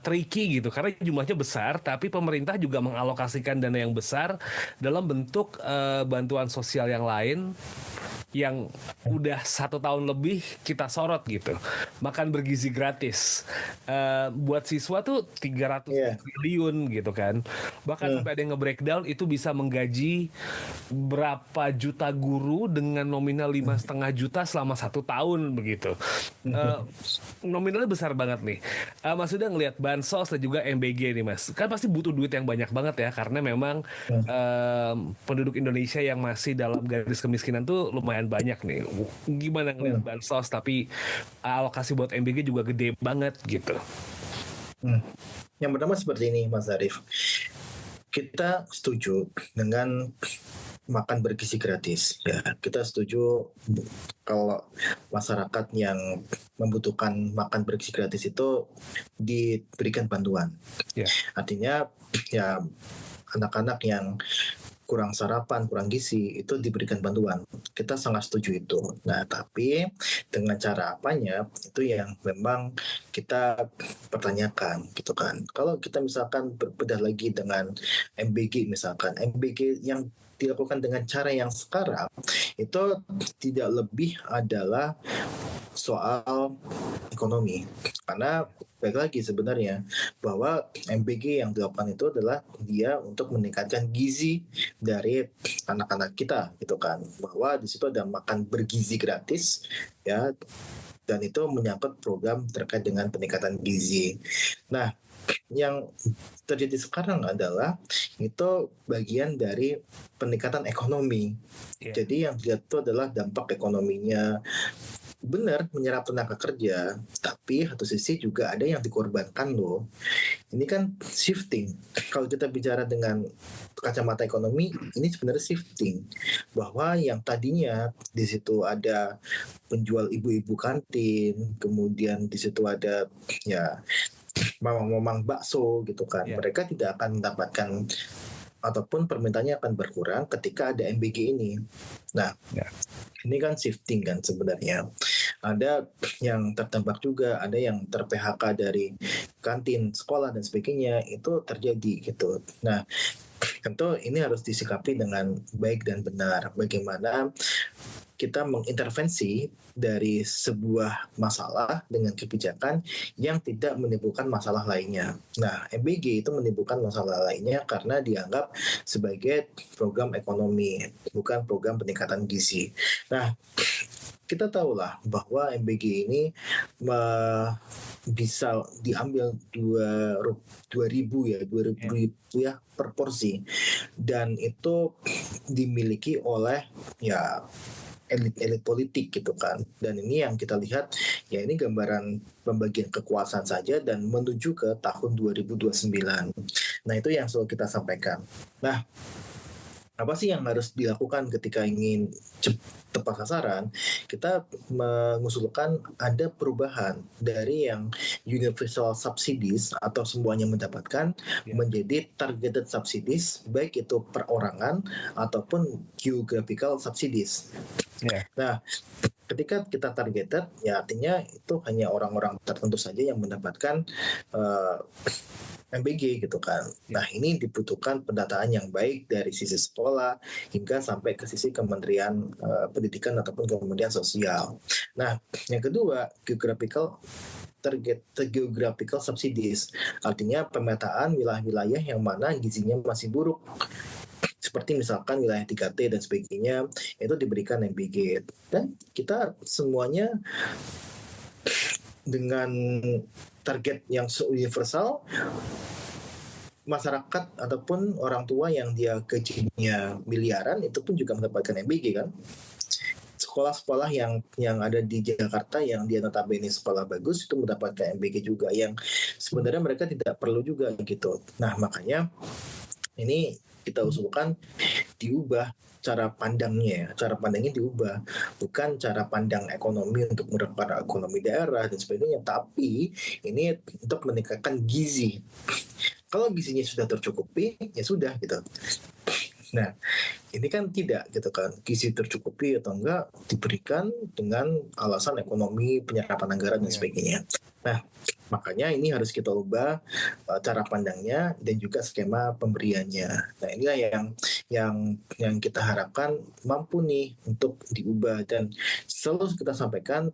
tricky gitu, karena jumlahnya besar, tapi pemerintah juga mengalokasikan dana yang besar dalam bentuk bantuan sosial yang lain yang udah 1 tahun lebih kita sorot gitu. Makan bergizi gratis. Buat siswa tuh 300 triliun gitu kan. Bahkan sampai ada yang nge-breakdown itu bisa menggaji berapa juta guru dengan nominal 5,5 juta selama 1 tahun begitu. Nominalnya besar banget nih. Mas udah ngelihat bansos dan juga MBG nih Mas. Kan pasti butuh duit yang banyak banget ya, karena memang penduduk Indonesia yang masih dalam garis kemiskinan tuh lumayan banyak nih. Gimana ngelihat bansos tapi alokasi buat MBG juga gede banget gitu. Yang pertama seperti ini Mas Arif. Kita setuju dengan makan bergizi gratis ya. Kita setuju kalau masyarakat yang membutuhkan makan bergizi gratis itu diberikan bantuan. Yeah. Artinya ya anak-anak yang kurang sarapan, kurang gizi, itu diberikan bantuan. Kita sangat setuju itu. Nah, tapi dengan cara apanya, itu yang memang kita pertanyakan, gitu kan. Kalau kita misalkan berbedah lagi dengan MBG misalkan, MBG yang dilakukan dengan cara yang sekarang, itu tidak lebih adalah soal ekonomi. Karena baik lagi sebenarnya bahwa MBG yang dilakukan itu adalah dia untuk meningkatkan gizi dari anak-anak kita gitu kan, bahwa di situ ada makan bergizi gratis ya, dan itu menyangkut program terkait dengan peningkatan gizi. Nah, yang terjadi sekarang adalah itu bagian dari peningkatan ekonomi. Jadi yang dilihat itu adalah dampak ekonominya. Benar menyerap tenaga kerja, tapi satu sisi juga ada yang dikorbankan loh. Ini kan shifting. Kalau kita bicara dengan kacamata ekonomi, ini sebenarnya shifting. Bahwa yang tadinya di situ ada penjual ibu-ibu kantin, kemudian di situ ada ya mamang-mamang bakso gitu kan. Yeah. Mereka tidak akan mendapatkan ataupun permintaannya akan berkurang ketika ada MBG ini. Nah, ini kan shifting kan sebenarnya. Ada yang terdampak juga, ada yang ter-PHK dari kantin, sekolah dan sebagainya, itu terjadi gitu. Nah, tentu ini harus disikapi dengan baik dan benar. Bagaimana kita mengintervensi dari sebuah masalah dengan kebijakan yang tidak menimbulkan masalah lainnya. Nah, MBG itu menimbulkan masalah lainnya karena dianggap sebagai program ekonomi, bukan program peningkatan gizi. Nah, kita tahulah bahwa MBG ini bisa diambil 2.000 ya per porsi, dan itu dimiliki oleh ya elit-elit politik gitu kan. Dan ini yang kita lihat, ya ini gambaran pembagian kekuasaan saja dan menuju ke tahun 2029. Nah, itu yang selalu kita sampaikan. Nah, apa sih yang harus dilakukan ketika ingin tepat sasaran? Kita mengusulkan ada perubahan dari yang universal subsidies atau semuanya mendapatkan menjadi targeted subsidies, baik itu perorangan ataupun geographical subsidies. Nah, ketika kita targeted, ya artinya itu hanya orang-orang tertentu saja yang mendapatkan MBG gitu kan. Nah, ini dibutuhkan pendataan yang baik dari sisi sekolah hingga sampai ke sisi Kementerian Pendidikan ataupun Kementerian Sosial. Nah, yang kedua, geographical subsidies, artinya pemetaan wilayah-wilayah yang mana gizinya masih buruk. Seperti misalkan wilayah 3T dan sebagainya, itu diberikan MBG. Dan kita semuanya dengan target yang universal, masyarakat ataupun orang tua yang dia gajinya miliaran itu pun juga mendapatkan MBG kan. Sekolah-sekolah yang ada di Jakarta yang dia notabene sekolah bagus itu mendapatkan MBG juga, yang sebenarnya mereka tidak perlu juga gitu. Nah, makanya ini kita usulkan diubah cara pandangnya diubah, bukan cara pandang ekonomi untuk merebut ekonomi daerah dan sebagainya, tapi ini untuk meningkatkan gizi. Kalau gizinya sudah tercukupi, ya sudah gitu. Nah, ini kan tidak gitu kan, gizi tercukupi atau enggak diberikan dengan alasan ekonomi, penyerapan anggaran dan sebagainya. Nah, makanya ini harus kita ubah cara pandangnya dan juga skema pemberiannya. Nah, inilah yang kita harapkan mampu nih untuk diubah, dan selalu kita sampaikan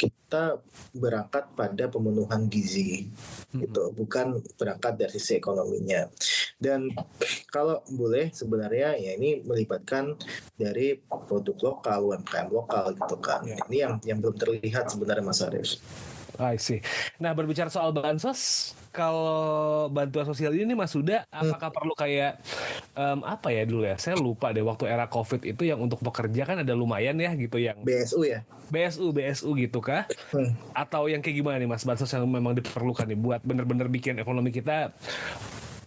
kita berangkat pada pemenuhan gizi gitu, bukan berangkat dari sisi ekonominya. Dan kalau boleh sebenarnya ya ini melibatkan dari produk lokal, UMKM lokal gitu kan. Ini yang belum terlihat sebenarnya, Mas Arief. I see. Nah, berbicara soal bansos, kalau bantuan sosial ini Mas Huda, apakah perlu kayak apa ya dulu ya? Saya lupa deh, waktu era COVID itu yang untuk pekerja kan ada lumayan ya gitu, yang BSU ya? BSU gitu kah? Atau yang kayak gimana nih Mas, bansos yang memang diperlukan nih buat bener-bener bikin ekonomi kita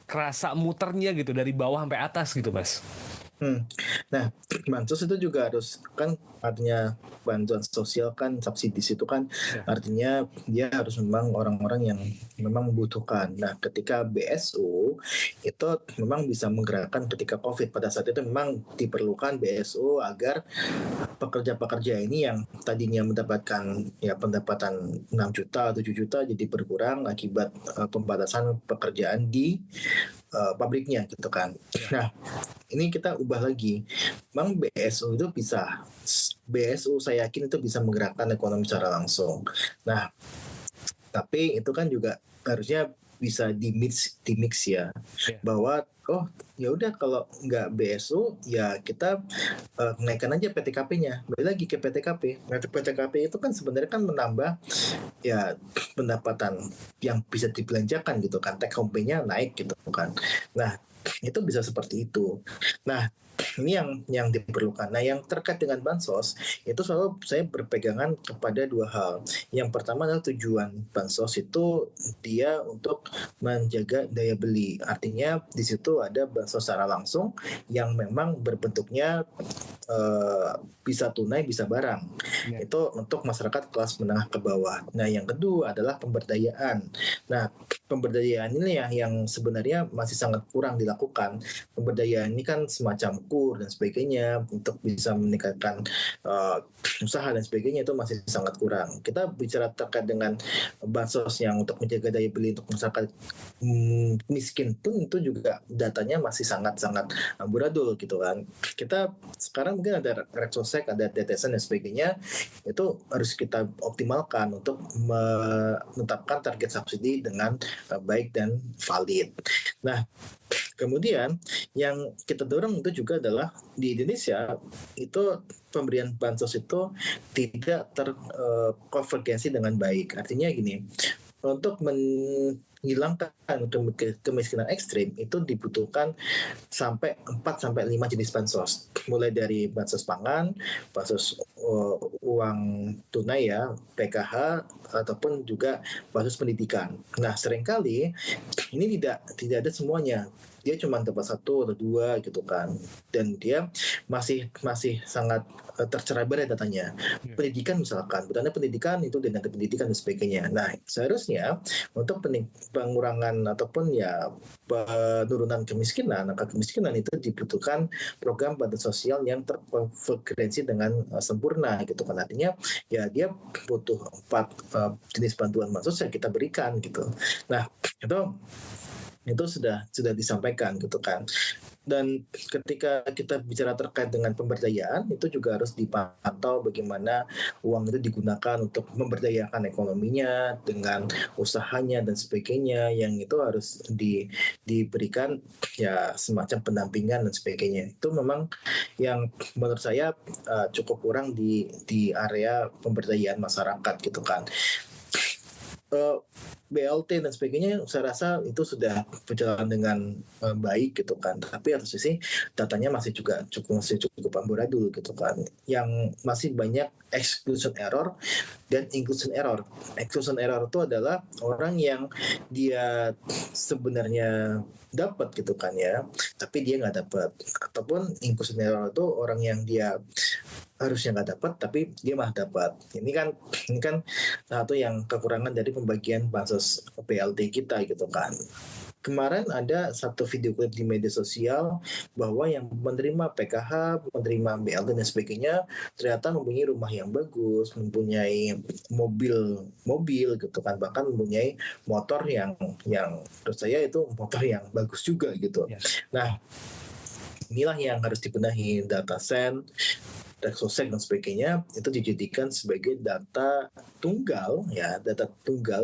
kerasa muternya gitu dari bawah sampai atas gitu, Mas? Nah, bansos itu juga harus kan, artinya bantuan sosial kan, subsidi itu kan artinya dia harus memang orang-orang yang memang membutuhkan. Nah, ketika BSU itu memang bisa menggerakkan ketika COVID, pada saat itu memang diperlukan BSU agar pekerja-pekerja ini yang tadinya mendapatkan ya pendapatan 6 juta, 7 juta jadi berkurang akibat pembatasan pekerjaan di pabriknya gitu kan. Nah, ini kita ubah lagi. Memang BSU itu bisa, BSU saya yakin itu bisa menggerakkan ekonomi secara langsung. Nah, tapi itu kan juga harusnya bisa di mix ya, bahwa oh ya udah kalau nggak BSU ya kita naikkan aja PTKP-nya. Balik lagi ke PTKP. Nah, PTKP itu kan sebenarnya kan menambah ya pendapatan yang bisa dibelanjakan gitu kan, take home pay-nya naik gitu kan. Nah, itu bisa seperti itu. Nah, ini yang diperlukan. Nah, yang terkait dengan bansos itu selalu saya berpegangan kepada dua hal. Yang pertama adalah tujuan bansos itu dia untuk menjaga daya beli. Artinya di situ ada bansos secara langsung yang memang berbentuknya bisa tunai, bisa barang. Itu untuk masyarakat kelas menengah ke bawah. Nah, yang kedua adalah pemberdayaan. Nah, pemberdayaan ini yang sebenarnya masih sangat kurang dilakukan. Pemberdayaan ini kan semacam mengukur dan sebagainya untuk bisa meningkatkan usaha dan sebagainya itu masih sangat kurang. Kita bicara terkait dengan bansos yang untuk menjaga daya beli untuk masyarakat miskin pun itu juga datanya masih sangat-sangat amburadul gitu kan. Kita sekarang mungkin ada Reksosek, ada DTSN dan sebagainya, itu harus kita optimalkan untuk menetapkan target subsidi dengan baik dan valid. Nah, kemudian yang kita dorong itu juga adalah di Indonesia itu pemberian bansos itu tidak terkonvergensi dengan baik. Artinya gini, untuk menghilangkan kemiskinan ekstrim itu dibutuhkan sampai 4-5 jenis bansos, mulai dari bansos pangan, bansos uang tunai ya, PKH, ataupun juga bansos pendidikan. Nah, seringkali ini tidak ada semuanya. Dia cuma dapat 1 atau 2 gitu kan, dan dia masih sangat tercerai-berai datanya. Pendidikan misalkan, betulnya pendidikan itu dana pendidikan dan sebagainya. Nah, seharusnya untuk pengurangan ataupun ya penurunan kemiskinan, angka kemiskinan itu dibutuhkan program bantuan sosial yang terkonvergensi dengan sempurna gitu kan. Artinya ya dia butuh 4 jenis bantuan bansos yang kita berikan gitu. Nah, itu sudah disampaikan gitu kan. Dan ketika kita bicara terkait dengan pemberdayaan, itu juga harus dipantau bagaimana uang itu digunakan untuk memberdayakan ekonominya dengan usahanya dan sebagainya, yang itu harus diberikan ya semacam pendampingan dan sebagainya. Itu memang yang menurut saya cukup kurang di area pemberdayaan masyarakat gitu kan. BLT dan sebagainya saya rasa itu sudah berjalan dengan baik gitu kan, tapi atau sisi datanya masih cukup amburadul gitu kan, yang masih banyak exclusion error dan inclusion error. Exclusion error itu adalah orang yang dia sebenarnya dapat gitu kan ya, tapi dia nggak dapat. Ataupun inclusion error itu orang yang dia harusnya nggak dapat tapi dia malah dapat. Ini kan satu yang kekurangan dari pembagian bansos BLT kita gitu kan. Kemarin ada satu video klip di media sosial bahwa yang menerima PKH, menerima BLT dan sebagainya ternyata mempunyai rumah yang bagus, mempunyai mobil gitu kan, bahkan mempunyai motor yang menurut saya itu motor yang bagus juga gitu. Nah, inilah yang harus dibenahi. Data sen, Reksosek dan sebagainya itu dijadikan sebagai data tunggal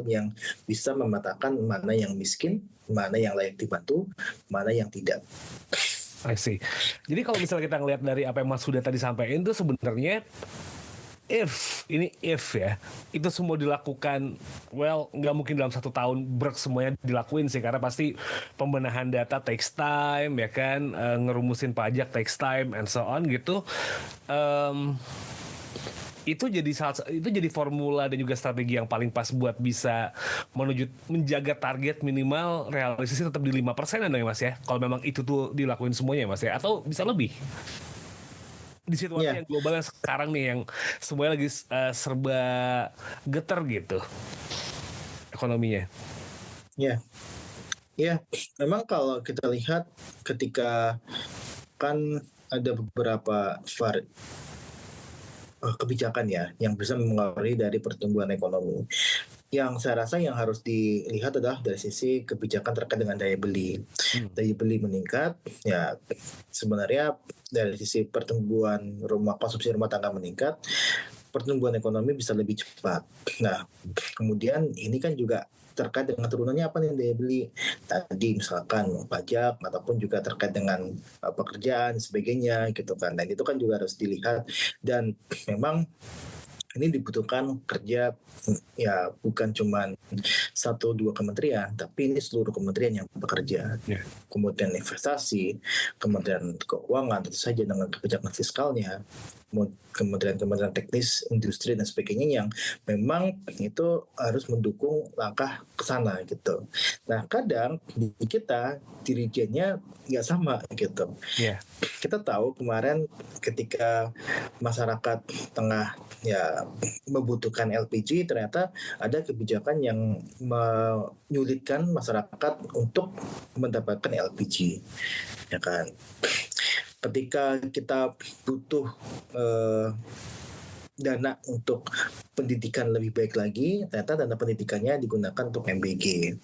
yang bisa memetakan mana yang miskin, mana yang layak dibantu, mana yang tidak. I see. Jadi kalau misalnya kita ngelihat dari apa yang Mas Huda tadi sampaikan itu sebenarnya if ya, itu semua dilakukan, nggak mungkin dalam 1 tahun semuanya dilakuin sih, karena pasti pembenahan data takes time ya kan, ngerumusin pajak takes time and so on gitu. Itu jadi formula dan juga strategi yang paling pas buat bisa menjaga target minimal realisasi tetap di 5% ya Mas ya, kalau memang itu tuh dilakuin semuanya Mas ya, atau bisa lebih di situasi yang globalnya sekarang nih, yang semuanya lagi serba getar gitu ekonominya. Ya, memang kalau kita lihat ketika kan ada beberapa kebijakan ya yang bisa mempengaruhi dari pertumbuhan ekonomi. Yang saya rasa yang harus dilihat adalah dari sisi kebijakan terkait dengan daya beli. Daya beli meningkat, ya sebenarnya dari sisi pertumbuhan konsumsi rumah tangga meningkat, pertumbuhan ekonomi bisa lebih cepat. Nah, kemudian ini kan juga terkait dengan turunannya apa nih daya beli tadi, misalkan pajak ataupun juga terkait dengan pekerjaan sebagainya gitu kan. Dan itu kan juga harus dilihat, dan memang ini dibutuhkan kerja ya bukan cuma 1-2 kementerian, tapi ini seluruh kementerian yang bekerja. Kemudian investasi, Kementerian Keuangan tentu saja dengan kebijakan fiskalnya, kementerian teknis, industri dan sebagainya yang memang itu harus mendukung langkah ke sana gitu. Nah, kadang di kita dirijennya nggak sama gitu. Kita tahu kemarin ketika masyarakat tengah ya membutuhkan LPG, ternyata ada kebijakan yang menyulitkan masyarakat untuk mendapatkan LPG, ya kan. ketika kita butuh dana untuk pendidikan lebih baik lagi, ternyata dana pendidikannya digunakan untuk MBG.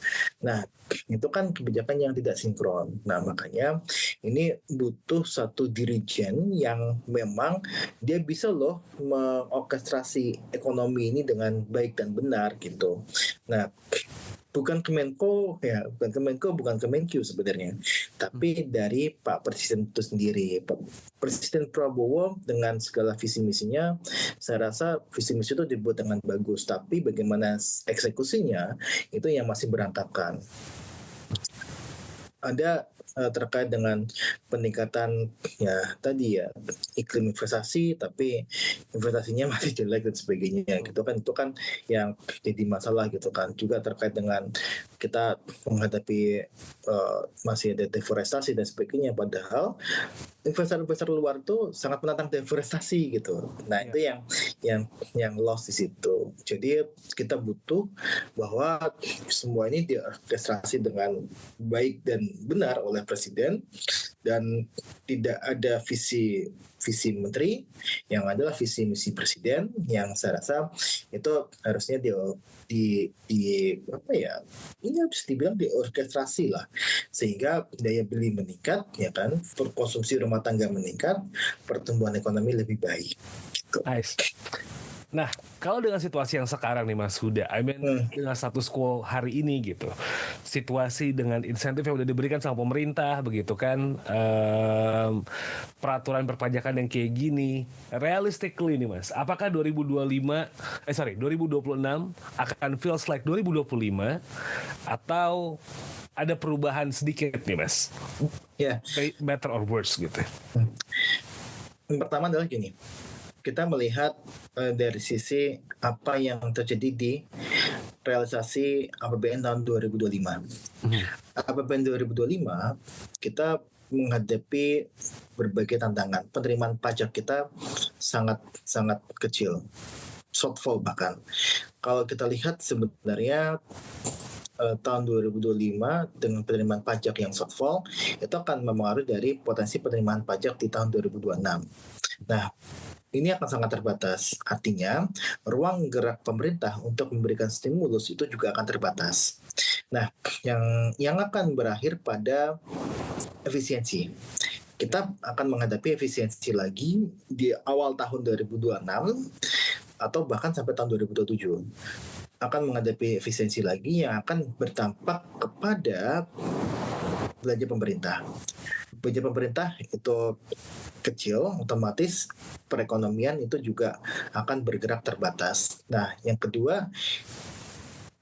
Nah, itu kan kebijakan yang tidak sinkron. Nah, makanya ini butuh satu dirijen yang memang dia bisa loh mengorkestrasi ekonomi ini dengan baik dan benar gitu. Nah, bukan Kemenko, bukan Kemenq sebenarnya, tapi dari Pak Presiden itu sendiri. Pak Presiden Prabowo dengan segala visi misinya, saya rasa visi misi itu dibuat dengan bagus, tapi bagaimana eksekusinya itu yang masih berantakan. Ada terkait dengan peningkatan tadi iklim investasi, tapi investasinya masih jelek dan sebagainya gitu kan, itu kan yang jadi masalah gitu kan. Juga terkait dengan kita menghadapi masih ada deforestasi dan sebagainya, padahal investor-investor luar tuh sangat menantang deforestasi gitu. Nah, itu yang lost di situ. Jadi kita butuh bahwa semua ini diorkestrasi dengan baik dan benar oleh Presiden, dan tidak ada visi menteri, yang adalah visi misi Presiden, yang saya rasa itu harusnya ini bisa dibilang diorkestrasi lah, sehingga daya beli meningkat, ya kan, konsumsi rumah tangga meningkat, pertumbuhan ekonomi lebih baik. Gitu. Nice. Nah, kalau dengan situasi yang sekarang nih Mas Huda, dengan status quo hari ini gitu, situasi dengan insentif yang udah diberikan sama pemerintah begitu kan, peraturan perpajakan yang kayak gini, realistically nih Mas, apakah 2026 akan feels like 2025 atau ada perubahan sedikit nih Mas? Better or worse gitu. Yang pertama adalah gini, kita melihat dari sisi apa yang terjadi di realisasi APBN tahun 2025. APBN 2025 kita menghadapi berbagai tantangan. Penerimaan pajak kita sangat kecil, shortfall bahkan. Kalau kita lihat sebenarnya tahun 2025 dengan penerimaan pajak yang shortfall itu akan mempengaruhi dari potensi penerimaan pajak di tahun 2026. Nah, ini akan sangat terbatas. Artinya, ruang gerak pemerintah untuk memberikan stimulus itu juga akan terbatas. Nah, yang akan berakhir pada efisiensi. Kita akan menghadapi efisiensi lagi di awal tahun 2026 atau bahkan sampai tahun 2027. Akan menghadapi efisiensi lagi yang akan berdampak kepada belanja pemerintah. Belanja pemerintah itu kecil, otomatis perekonomian itu juga akan bergerak terbatas. Nah, yang kedua,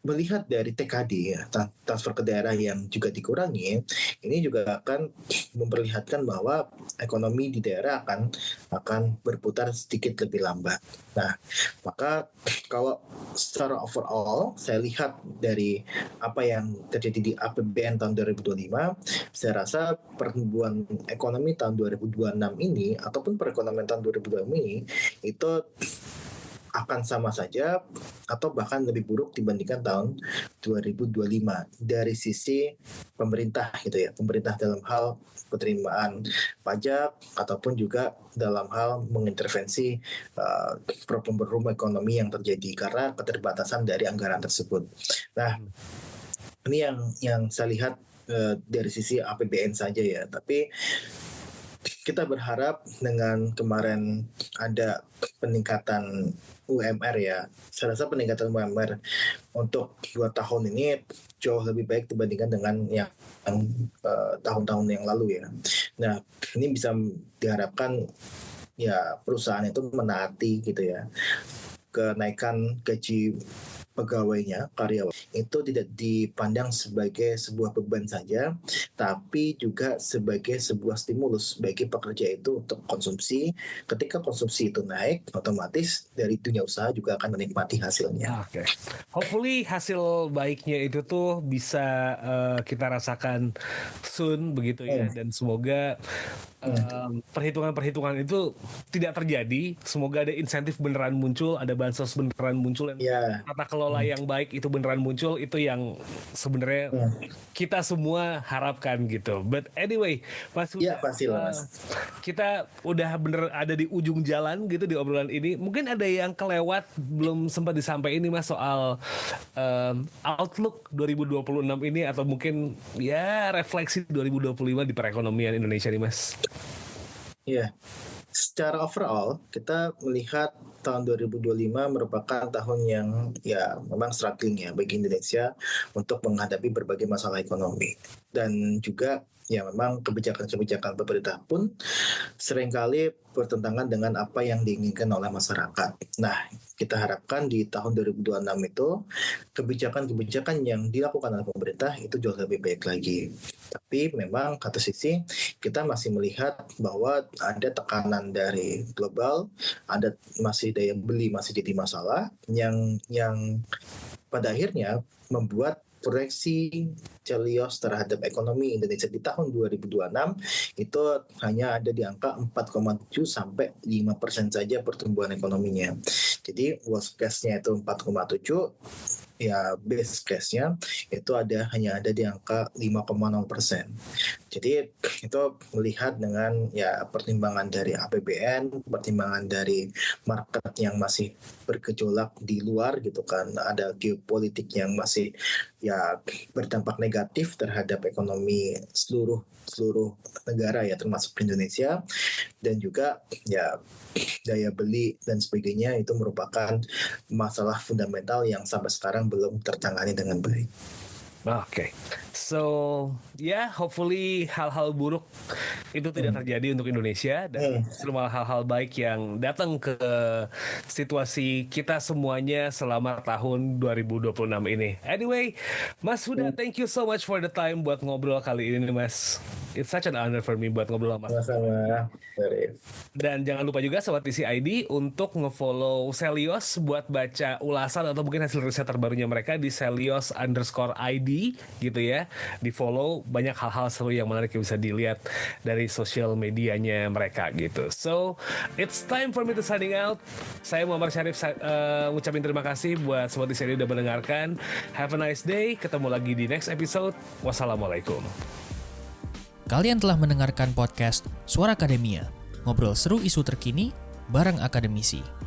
melihat dari TKD, transfer ke daerah yang juga dikurangi, ini juga akan memperlihatkan bahwa ekonomi di daerah akan berputar sedikit lebih lambat. Nah, maka kalau secara overall saya lihat dari apa yang terjadi di APBN tahun 2025, saya rasa pertumbuhan ekonomi tahun 2026 ini ataupun perekonomian tahun 2026 ini itu akan sama saja atau bahkan lebih buruk dibandingkan tahun 2025 dari sisi pemerintah gitu ya. Pemerintah dalam hal penerimaan pajak ataupun juga dalam hal mengintervensi problem ekonomi yang terjadi karena keterbatasan dari anggaran tersebut. Nah, ini yang saya lihat dari sisi APBN saja ya. Tapi kita berharap dengan kemarin ada peningkatan UMR ya. Saya rasa peningkatan UMR untuk 2 tahun ini jauh lebih baik dibandingkan dengan yang tahun-tahun yang lalu ya. Nah, ini bisa diharapkan ya perusahaan itu menaati gitu ya. Kenaikan gaji pegawainya, karyawan itu tidak dipandang sebagai sebuah beban saja, tapi juga sebagai sebuah stimulus bagi pekerja itu untuk konsumsi. Ketika konsumsi itu naik, otomatis dari dunia usaha juga akan menikmati hasilnya. Okay. Hopefully hasil baiknya itu tuh bisa kita rasakan soon begitu ya, dan semoga perhitungan-perhitungan itu tidak terjadi. Semoga ada insentif beneran muncul, ada bansos beneran muncul, dan tata kelola kelola yang baik itu beneran muncul, itu yang sebenarnya kita semua harapkan gitu. But anyway, Mas Iya, Huda, pastilah, Mas. kita udah bener ada di ujung jalan gitu di obrolan ini. Mungkin ada yang kelewat belum sempat disampaikan ini Mas soal outlook 2026 ini, atau mungkin ya refleksi 2025 di perekonomian Indonesia nih Mas. Iya. Secara overall, kita melihat tahun 2025 merupakan tahun yang ya memang struggling ya bagi Indonesia untuk menghadapi berbagai masalah ekonomi. Dan juga ya memang kebijakan-kebijakan pemerintah pun seringkali bertentangan dengan apa yang diinginkan oleh masyarakat. Nah, kita harapkan di tahun 2026 itu kebijakan-kebijakan yang dilakukan oleh pemerintah itu jauh lebih baik lagi. Tapi memang satu sisi kita masih melihat bahwa ada tekanan dari global, ada masih daya beli masih jadi masalah yang pada akhirnya membuat proyeksi Celios terhadap ekonomi Indonesia di tahun 2026 itu hanya ada di angka 4,7 sampai 5% saja pertumbuhan ekonominya. Jadi worst case-nya itu 4,7, ya base case-nya itu hanya ada di angka 5,0%. Jadi itu melihat dengan ya pertimbangan dari APBN, pertimbangan dari market yang masih bergejolak di luar gitu kan, ada geopolitik yang masih ya berdampak negatif terhadap ekonomi seluruh negara ya termasuk Indonesia, dan juga ya daya beli dan sebagainya itu merupakan masalah fundamental yang sampai sekarang belum tertangani dengan baik. Oke, so ya hopefully hal-hal buruk itu tidak terjadi untuk Indonesia, dan semua hal-hal baik yang datang ke situasi kita semuanya selama tahun 2026 ini. Anyway, Mas Huda, thank you so much for the time buat ngobrol kali ini Mas. It's such an honor for me buat ngobrol sama Mas. Sama-sama. Dan jangan lupa juga Sobat TCID untuk nge-follow Celios buat baca ulasan atau mungkin hasil riset terbarunya mereka di Celios_ID gitu ya. Di follow, banyak hal-hal seru yang menarik yang bisa dilihat dari sosial medianya mereka gitu. So, it's time for me to signing out. Saya Muhammad Syarif ngucapin terima kasih buat Sobat TCID udah mendengarkan. Have a nice day. Ketemu lagi di next episode. Wassalamualaikum. Kalian telah mendengarkan podcast Suara Akademia, ngobrol seru isu terkini bareng akademisi.